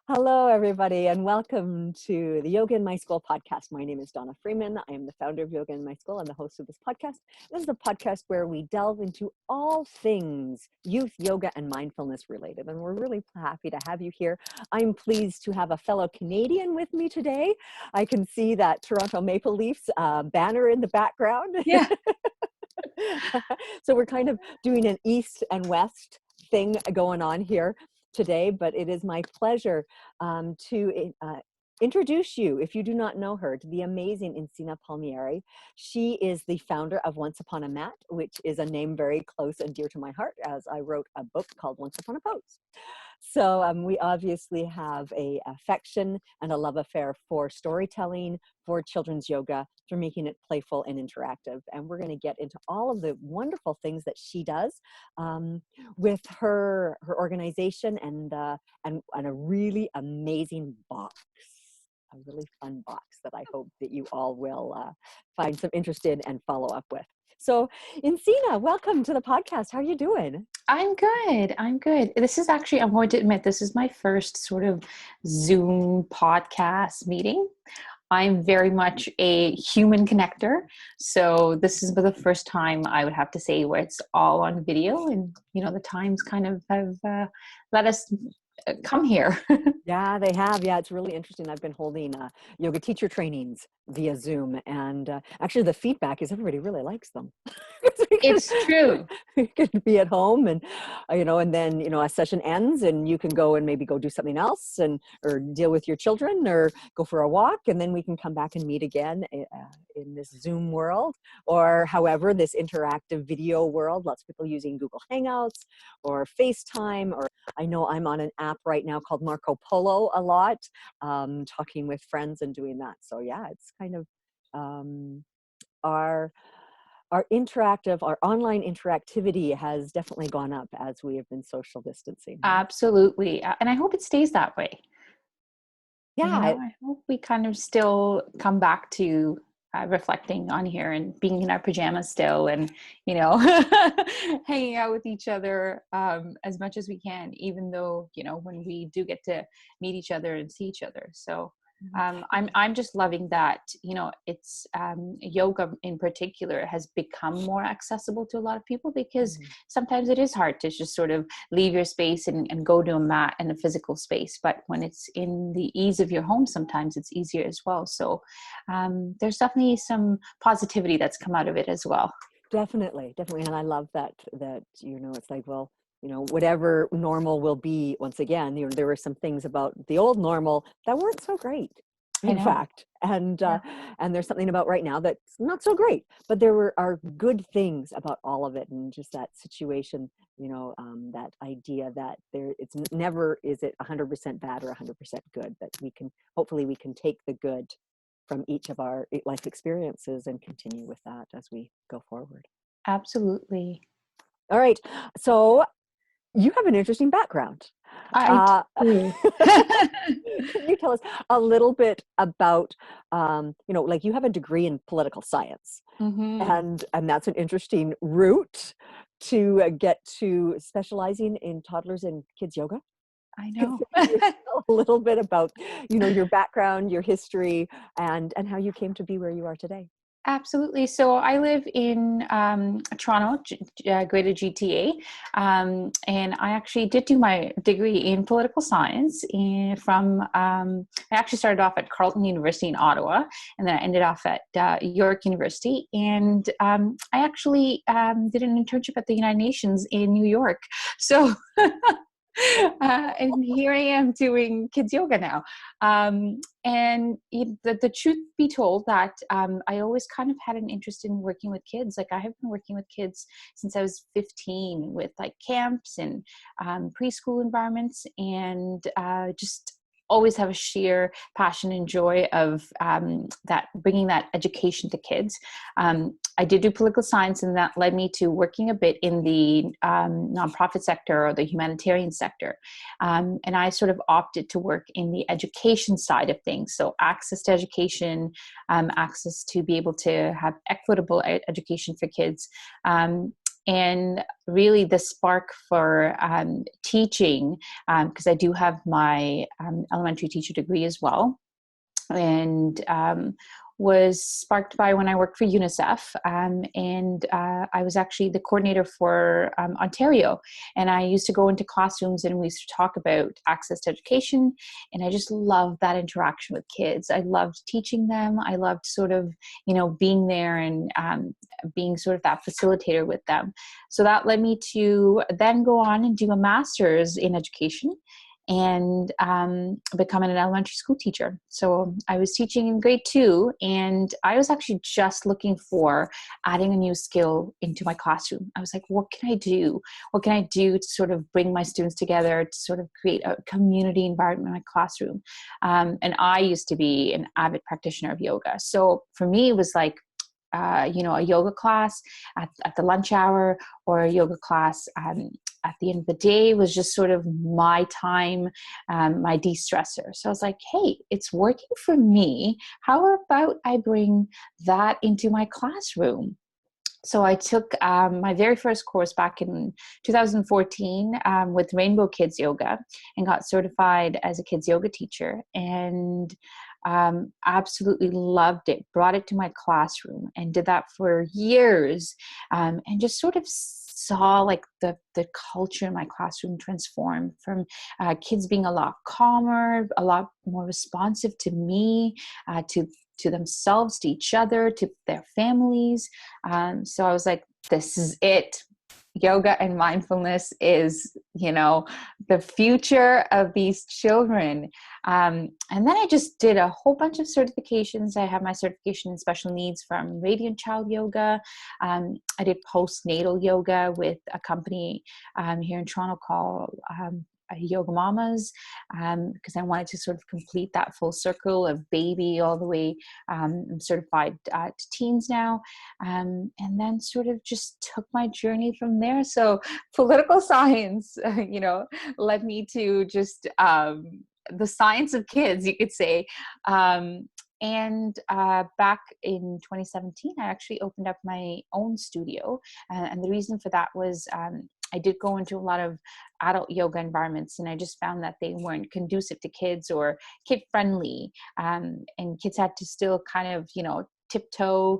Hello, everybody, and welcome to the Yoga in My School podcast. My name is Donna Freeman. I am the founder of Yoga in My School and the host of this podcast. This is a podcast where we delve into all things youth, yoga, and mindfulness related, and we're really happy to have you here. I'm pleased to have a fellow Canadian with me today. I can see that Toronto Maple Leafs banner in the background. Yeah. So we're kind of doing an east and west thing going on here today, but it is my pleasure to introduce you, if you do not know her, to the amazing Incia Palmieri. She is the founder of Once Upon a Mat, which is a name very close and dear to my heart, as I wrote a book called Once Upon a Pose. So we obviously have a affection and a love affair for storytelling, for children's yoga, for making it playful and interactive. And we're going to get into all of the wonderful things that she does with her organization and a really amazing box. A really fun box that I hope that you all will find some interest in and follow up with. So, Incia, welcome to the podcast. How are you doing? I'm good. I'm good. This is actually, I'm going to admit, this is my first sort of Zoom podcast meeting. I'm very much a human connector. So this is the first time I would have to say where it's all on video, and, the times kind of have let us come here. Yeah, they have. Yeah, it's really interesting. I've been holding yoga teacher trainings via Zoom, and actually the feedback is everybody really likes them. It's true. You can be at home and, and then, a session ends and you can go and maybe go do something else or deal with your children or go for a walk. And then we can come back and meet again in this Zoom world, or however, this interactive video world. Lots of people using Google Hangouts or FaceTime, or I know I'm on an app right now called Marco Polo a lot, talking with friends and doing that. So yeah, it's kind of our online interactivity has definitely gone up as we have been social distancing. Absolutely. And I hope it stays that way. Yeah. I hope we kind of still come back to reflecting on here and being in our pajamas still and, hanging out with each other as much as we can, even though, when we do get to meet each other and see each other. So I'm just loving that, it's yoga in particular has become more accessible to a lot of people, because sometimes it is hard to just sort of leave your space and go to a mat in a physical space. But when it's in the ease of your home, sometimes it's easier as well. So there's definitely some positivity that's come out of it as well. Definitely. And I love that, it's like, well, whatever normal will be, once again, there were some things about the old normal that weren't so great, in fact. And there's something about right now that's not so great, but are good things about all of it. And just that situation, that idea that it's never, is it 100% bad or 100% good, that hopefully we can take the good from each of our life experiences and continue with that as we go forward. Absolutely. All right. So you have an interesting background. I do. Can you tell us a little bit about, like you have a degree in political science, and that's an interesting route to get to specializing in toddlers and kids yoga. I know. A little bit about, your background, your history, and how you came to be where you are today. Absolutely. So I live in Toronto, Greater GTA, and I actually did do my degree in political science. I actually started off at Carleton University in Ottawa, and then I ended off at York University. And I actually did an internship at the United Nations in New York. So. And here I am doing kids yoga now. And the truth be told, that I always kind of had an interest in working with kids. Like I have been working with kids since I was 15, with like camps and preschool environments, and just always have a sheer passion and joy of that, bringing that education to kids. I did do political science, and that led me to working a bit in the nonprofit sector or the humanitarian sector. And I sort of opted to work in the education side of things. So access to education, access to be able to have equitable education for kids. And really the spark for teaching, because I do have my elementary teacher degree as well, and was sparked by when I worked for UNICEF. I was actually the coordinator for Ontario. And I used to go into classrooms and we used to talk about access to education. And I just loved that interaction with kids. I loved teaching them. I loved sort of, being there and being sort of that facilitator with them. So that led me to then go on and do a master's in education and becoming an elementary school teacher. So I was teaching in grade 2, and I was actually just looking for adding a new skill into my classroom. I was like, what can I do? What can I do to sort of bring my students together, to sort of create a community environment in my classroom? And I used to be an avid practitioner of yoga. So for me, it was like, a yoga class at the lunch hour, or a yoga class at the end of the day was just sort of my time, my de-stressor. So I was like, hey, it's working for me. How about I bring that into my classroom? So I took my very first course back in 2014 with Rainbow Kids Yoga, and got certified as a kids yoga teacher, and absolutely loved it. Brought it to my classroom and did that for years, and just sort of saw like the culture in my classroom transform from kids being a lot calmer, a lot more responsive to me, to themselves, to each other, to their families. So I was like, this is it. Yoga and mindfulness is, the future of these children. And then I just did a whole bunch of certifications. I have my certification in special needs from Radiant Child Yoga. I did postnatal yoga with a company here in Toronto called Yoga Mamas, because I wanted to sort of complete that full circle of baby all the way. I'm certified to teens now, and then sort of just took my journey from there. So political science, led me to just the science of kids, you could say. And back in 2017, I actually opened up my own studio. And the reason for that was I did go into a lot of adult yoga environments, and I just found that they weren't conducive to kids or kid friendly. And kids had to still kind of, tiptoe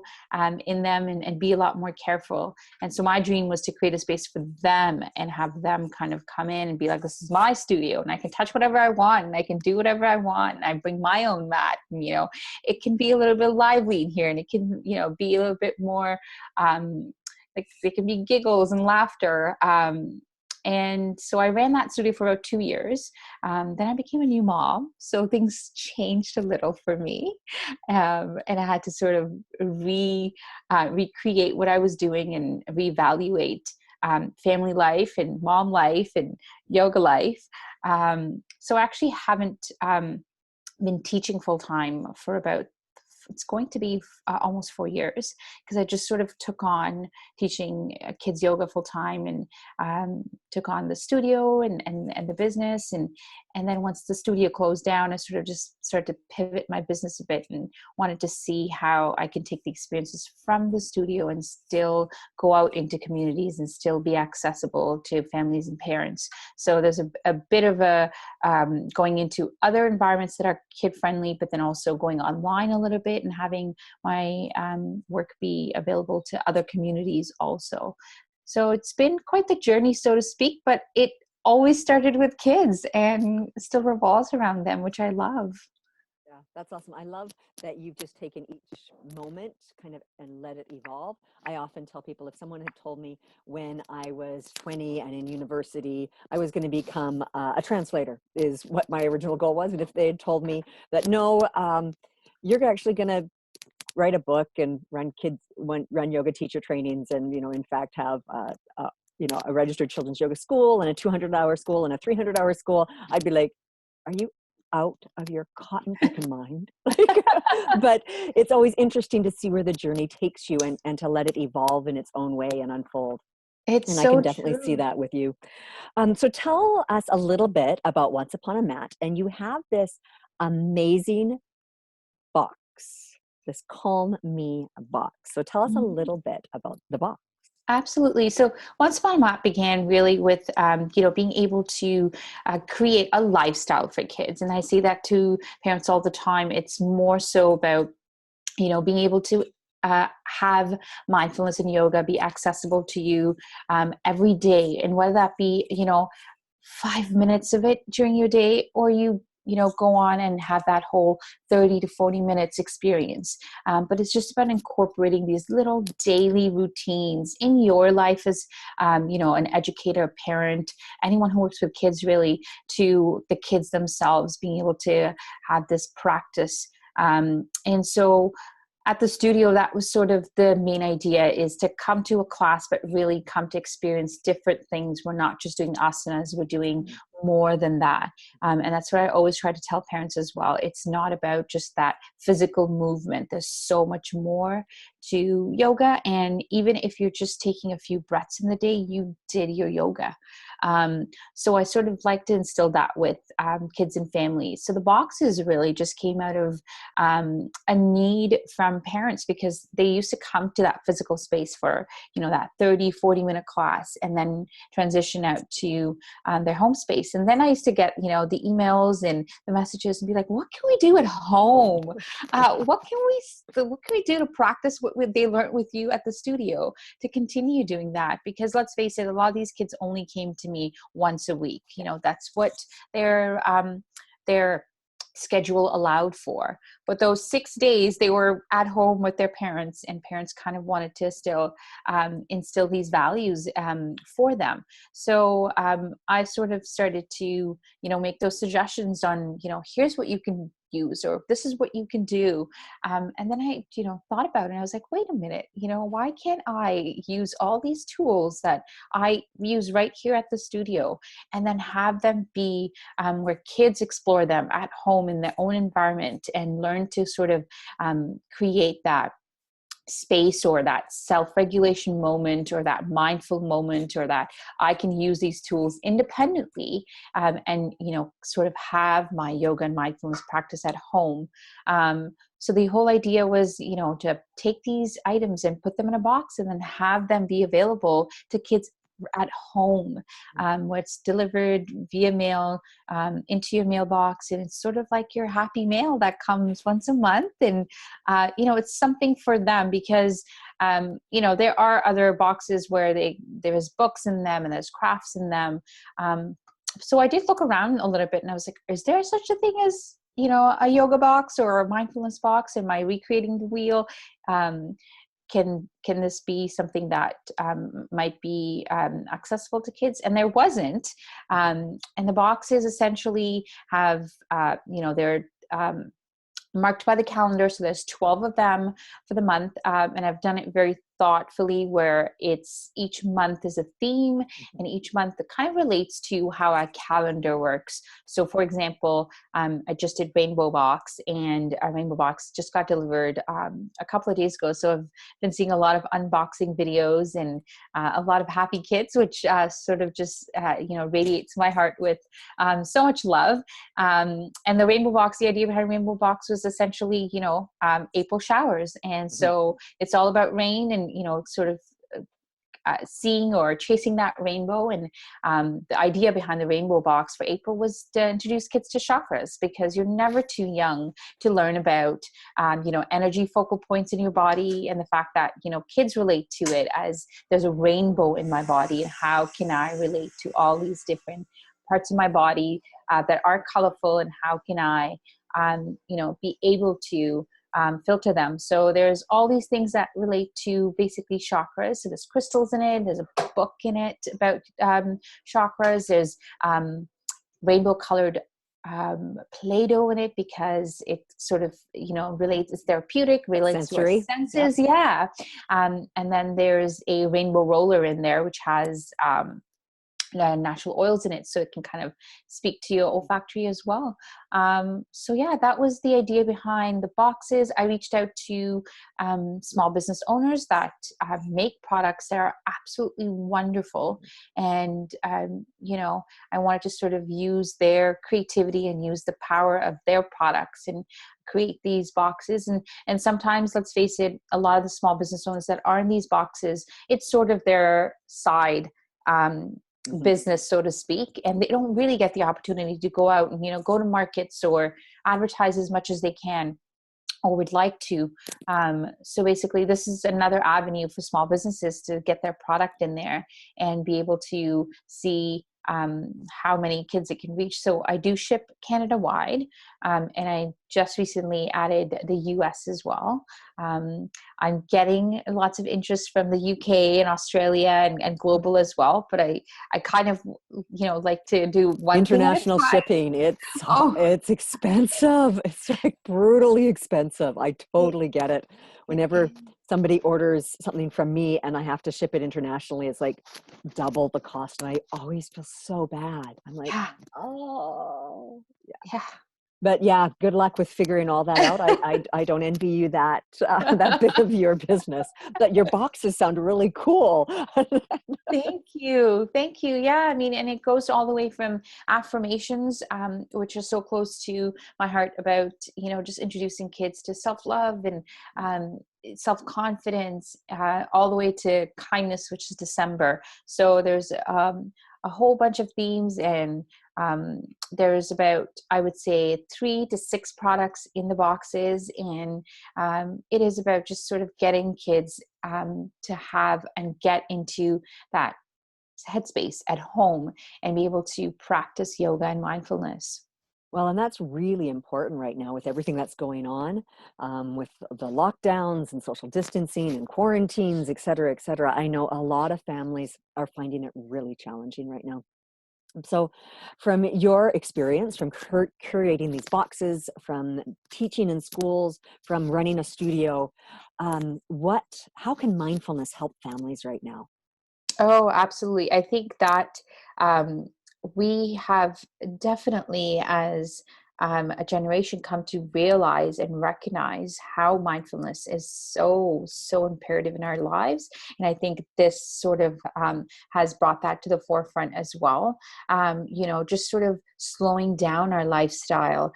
in them and be a lot more careful. And so my dream was to create a space for them and have them kind of come in and be like, this is my studio and I can touch whatever I want and I can do whatever I want. And I bring my own mat, and, it can be a little bit lively in here, and it can, be a little bit more, like there can be giggles and laughter. And so I ran that studio for about 2 years. Then I became a new mom. So things changed a little for me. And I had to sort of recreate what I was doing and reevaluate family life and mom life and yoga life. So I actually haven't been teaching full time for about, it's going to be almost 4 years, because I just sort of took on teaching kids yoga full time, and took on the studio and the business. And then once the studio closed down, I sort of just started to pivot my business a bit and wanted to see how I could take the experiences from the studio and still go out into communities and still be accessible to families and parents. So there's a bit of a going into other environments that are kid friendly, but then also going online a little bit and having my work be available to other communities also. So it's been quite the journey, so to speak, but it always started with kids and still revolves around them, which I love. Yeah, that's awesome. I love that you've just taken each moment kind of and let it evolve. I often tell people, if someone had told me when I was 20 and in university, I was going to become a translator, is what my original goal was. And if they had told me that, no, you're actually going to write a book and run yoga teacher trainings, and, in fact, have a registered children's yoga school and a 200-hour school and a 300-hour school, I'd be like, are you out of your cotton picking mind? But it's always interesting to see where the journey takes you, and to let it evolve in its own way and unfold. It's And I so can definitely see true. that with you. So tell us a little bit about Once Upon a Mat. And you have this amazing box, this Calm Me box. So tell us a little bit about the box. Absolutely. So Once Upon a Map began really with, being able to create a lifestyle for kids. And I say that to parents all the time. It's more so about, being able to have mindfulness and yoga be accessible to you every day. And whether that be, 5 minutes of it during your day, or you go on and have that whole 30 to 40 minutes experience. But it's just about incorporating these little daily routines in your life as, an educator, parent, anyone who works with kids, really, to the kids themselves, being able to have this practice. And so at the studio, that was sort of the main idea, is to come to a class, but really come to experience different things. We're not just doing asanas, we're doing more than that. And that's what I always try to tell parents as well. It's not about just that physical movement. There's so much more to yoga. And even if you're just taking a few breaths in the day, you did your yoga. So I sort of like to instill that with kids and families. So the boxes really just came out of a need from parents, because they used to come to that physical space for, that 30, 40-minute class, and then transition out to their home space. And then I used to get, the emails and the messages and be like, what can we do at home? What can we do to practice what they learned with you at the studio, to continue doing that? Because let's face it, a lot of these kids only came to me once a week. That's what their schedule allowed for. But those 6 days, they were at home with their parents, and parents kind of wanted to still instill these values for them. So I sort of started to, make those suggestions on, here's what you can use, or this is what you can do. And then I, thought about it, and I was like, wait a minute, why can't I use all these tools that I use right here at the studio, and then have them be where kids explore them at home in their own environment, and learn to sort of create that space, or that self-regulation moment, or that mindful moment, or that I can use these tools independently, and sort of have my yoga and mindfulness practice at home. So the whole idea was, to take these items and put them in a box, and then have them be available to kids at home, where it's delivered via mail into your mailbox, and it's sort of like your happy mail that comes once a month. And it's something for them, because there are other boxes where there's books in them, and there's crafts in them. So I did look around a little bit, and I was like, is there such a thing as a yoga box or a mindfulness box? Am I recreating the wheel? Can this be something that might be accessible to kids? And there wasn't. And the boxes essentially have, they're marked by the calendar. So there's 12 of them for the month. And I've done it very thoughtfully, where it's each month is a theme, and each month it kind of relates to how our calendar works. So for example, I just did Rainbow Box, and our Rainbow Box just got delivered a couple of days ago. So I've been seeing a lot of unboxing videos, and a lot of happy kids, which sort of just radiates my heart with so much love. And the Rainbow Box, the idea behind Rainbow Box was essentially April showers, and so it's all about rain, and sort of seeing or chasing that rainbow. And the idea behind the Rainbow Box for April was to introduce kids to chakras, because you're never too young to learn about energy focal points in your body, and the fact that kids relate to it as there's a rainbow in my body, and how can I relate to all these different parts of my body that are colorful, and how can I be able to filter them. So there's all these things that relate to basically chakras. So there's crystals in it. There's a book in it about chakras. There's rainbow colored Play-Doh in it, because it sort of, relates, it's therapeutic, relates to our senses. Yeah. And then there's a rainbow roller in there, which has natural oils in it, so it can kind of speak to your olfactory as well. So yeah, that was the idea behind the boxes. I reached out to small business owners that make products that are absolutely wonderful, and I wanted to sort of use their creativity and use the power of their products and create these boxes. And sometimes, let's face it, a lot of the small business owners that are in these boxes, it's sort of their side business, so to speak, and they don't really get the opportunity to go out and go to markets or advertise as much as they can or would like to. So basically, this is another avenue for small businesses to get their product in there and be able to see how many kids it can reach. So I do ship Canada wide, and I just recently added the US as well. I'm getting lots of interest from the UK and Australia and global as well, but I kind of like to do one thing at a International time. shipping, Oh, it's expensive. It's like brutally expensive. I totally get it. Whenever somebody orders something from me and I have to ship it internationally, it's like double the cost, and I always feel so bad. I'm like, yeah, oh, yeah. but yeah, good luck with figuring all that out. I don't envy you that that bit of your business. But your boxes sound really cool. Thank you. Thank you. Yeah. I mean, and it goes all the way from affirmations, which are so close to my heart about, just introducing kids to self-love and self-confidence, all the way to kindness, which is December. So there's a whole bunch of themes, and there's about, I would say, 3 to 6 products in the boxes. And it is about just sort of getting kids to have and get into that headspace at home and be able to practice yoga and mindfulness. Well, and that's really important right now with everything that's going on, with the lockdowns and social distancing and quarantines, et cetera, et cetera. I know a lot of families are finding it really challenging right now. So, from your experience, from curating these boxes, from teaching in schools, from running a studio, how can mindfulness help families right now? Oh, absolutely. I think that um, we have definitely, as a generation, come to realize and recognize how mindfulness is so, so imperative in our lives. And I think this sort of has brought that to the forefront as well. Just sort of slowing down our lifestyle,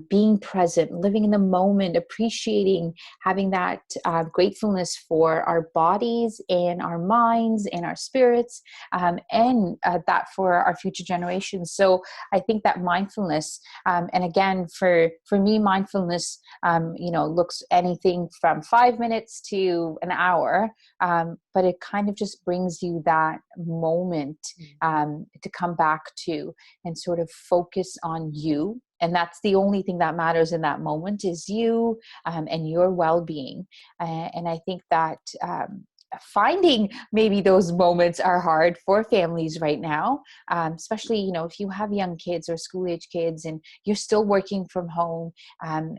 being present, living in the moment, appreciating, having that gratefulness for our bodies and our minds and our spirits, and that for our future generations. So I think that mindfulness, and again, for me, mindfulness, looks anything from 5 minutes to an hour, but it kind of just brings you that moment to come back to and sort of focus on you. And that's the only thing that matters in that moment, is you and your well-being. And I think that finding maybe those moments are hard for families right now, especially, if you have young kids or school-age kids and you're still working from home,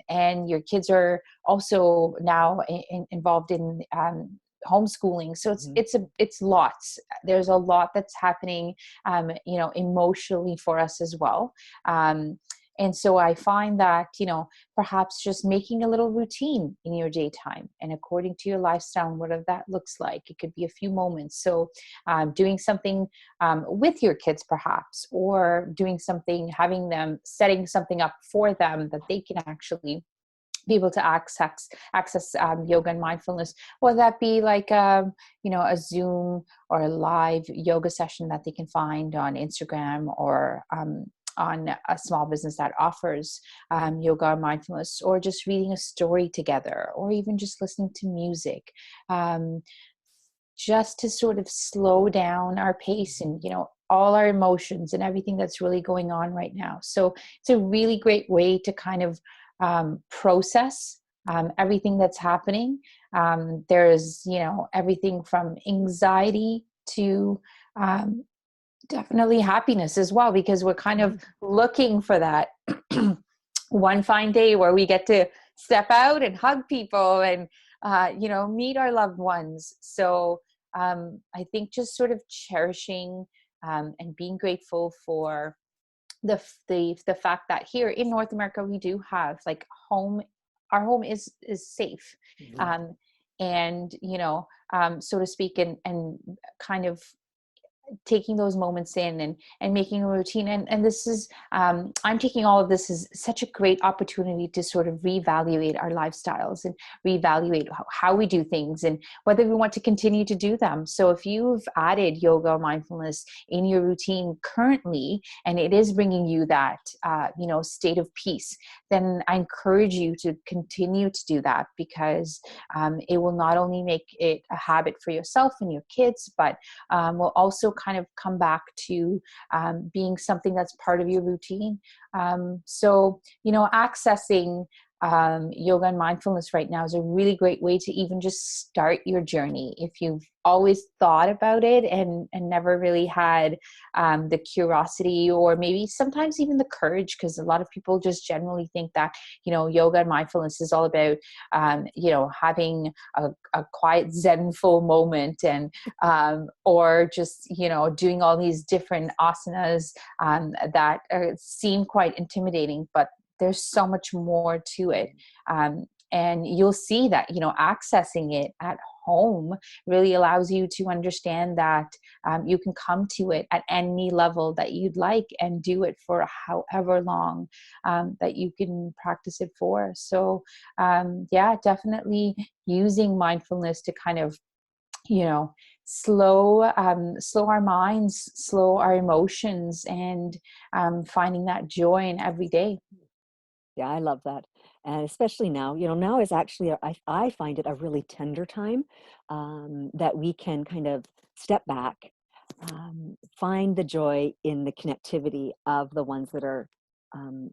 and your kids are also now involved in homeschooling. So it's lots. There's a lot that's happening, emotionally for us as well. And so I find that, perhaps just making a little routine in your daytime and according to your lifestyle and whatever that looks like, it could be a few moments. So doing something with your kids perhaps, or doing something, setting something up for them that they can actually be able to access yoga and mindfulness, whether that be like a Zoom or a live yoga session that they can find on Instagram, or on a small business that offers yoga and mindfulness, or just reading a story together, or even just listening to music, just to sort of slow down our pace and all our emotions and everything that's really going on right now. So it's a really great way to kind of process everything that's happening. There's, everything from anxiety to definitely happiness as well, because we're kind of looking for that one fine day where we get to step out and hug people and, meet our loved ones. So I think just sort of cherishing and being grateful for the fact that here in North America we do have like home. Our home is safe, Mhm. um, and so to speak, and kind of taking those moments in and making a routine. And this is I'm taking all of this as such a great opportunity to sort of reevaluate our lifestyles and reevaluate how we do things and whether we want to continue to do them. So if you've added yoga or mindfulness in your routine currently and it is bringing you that state of peace, then I encourage you to continue to do that, because it will not only make it a habit for yourself and your kids, but will also kind of come back to being something that's part of your routine. So, accessing yoga and mindfulness right now is a really great way to even just start your journey. If you've always thought about it and never really had the curiosity, or maybe sometimes even the courage, because a lot of people just generally think that, yoga and mindfulness is all about, having a quiet zenful moment and, or just, doing all these different asanas that seem quite intimidating, but there's so much more to it. And you'll see that, accessing it at home really allows you to understand that you can come to it at any level that you'd like and do it for however long that you can practice it for. So definitely using mindfulness to kind of, slow our minds, slow our emotions, and finding that joy in every day. Yeah, I love that. And especially now, now is actually, I find it a really tender time, that we can kind of step back, find the joy in the connectivity of the ones that are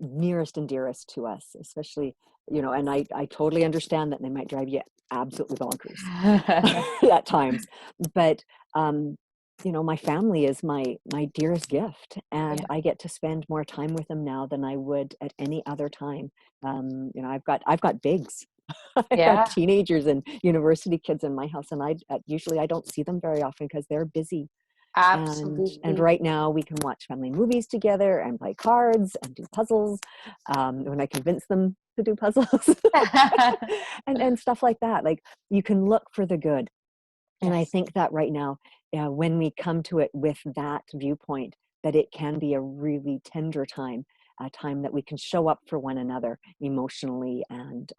nearest and dearest to us, especially, and I totally understand that they might drive you absolutely bonkers at times. But my family is my dearest gift, and Yeah. I get to spend more time with them now than I would at any other time. I've got bigs. I've got Yeah, teenagers and university kids in my house, and usually I don't see them very often because they're busy. And absolutely. right now we can watch family movies together and play cards and do puzzles, when I convince them to do puzzles, and stuff like that. Like, you can look for the good. And I Yes. think that right now, when we come to it with that viewpoint, that it can be a really tender time, a time that we can show up for one another emotionally, and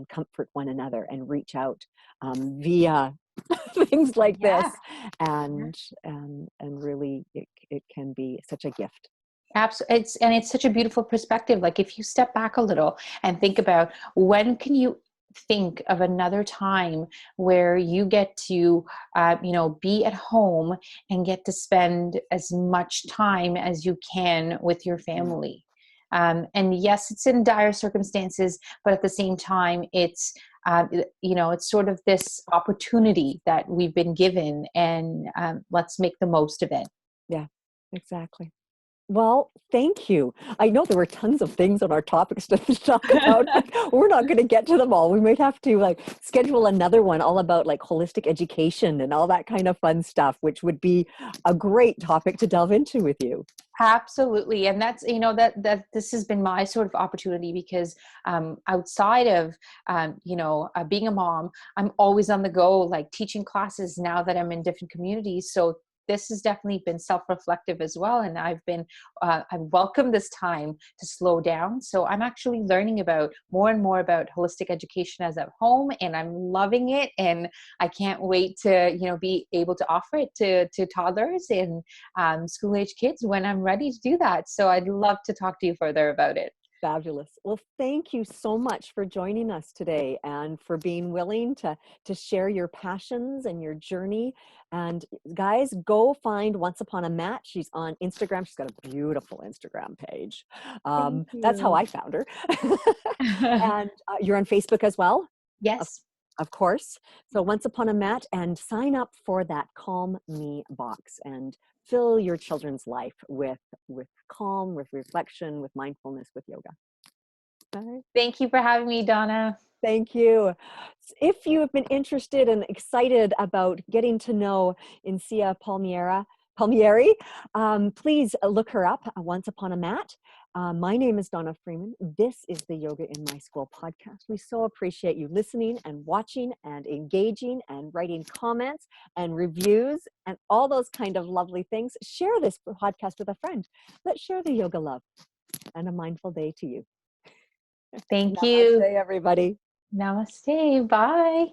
comfort one another and reach out via things like this, Yeah. and really it can be such a gift. Absolutely. It's such a beautiful perspective. Like if you step back a little and think about, when can you think of another time where you get to, be at home and get to spend as much time as you can with your Mm. family. And yes, it's in dire circumstances, but at the same time, it's sort of this opportunity that we've been given, and let's make the most of it. Yeah, exactly. Well, thank you. I know there were tons of things on our topics to talk about. We're not going to get to them all. We might have to schedule another one all about holistic education and all that kind of fun stuff, which would be a great topic to delve into with you. Absolutely. And that's, that this has been my sort of opportunity, because outside of, being a mom, I'm always on the go, like teaching classes now that I'm in different communities. So this has definitely been self-reflective as well. And I've welcomed this time to slow down. So I'm actually learning about more and more about holistic education as at home, and I'm loving it. And I can't wait to, be able to offer it to toddlers and school age kids when I'm ready to do that. So I'd love to talk to you further about it. Fabulous. Well, thank you so much for joining us today and for being willing to share your passions and your journey. And guys, go find Once Upon a Mat. She's on Instagram. She's got a beautiful Instagram page. Thank That's how you. I found her. And you're on Facebook as well? Of, Yes. of course. So Once Upon a Mat, and sign up for that Calm Me box and fill your children's life with calm, with reflection, with mindfulness, with yoga. All right. Thank you for having me, Donna. Thank you. If you have been interested and excited about getting to know Incia Palmieri, Palmieri. Please look her up, Once Upon a Mat. My name is Donna Freeman. This is the Yoga in My School podcast. We so appreciate you listening and watching and engaging and writing comments and reviews and all those kind of lovely things. Share this podcast with a friend. Let's share the yoga love, and a mindful day to you. Thank you. Namaste, everybody. Namaste. Bye.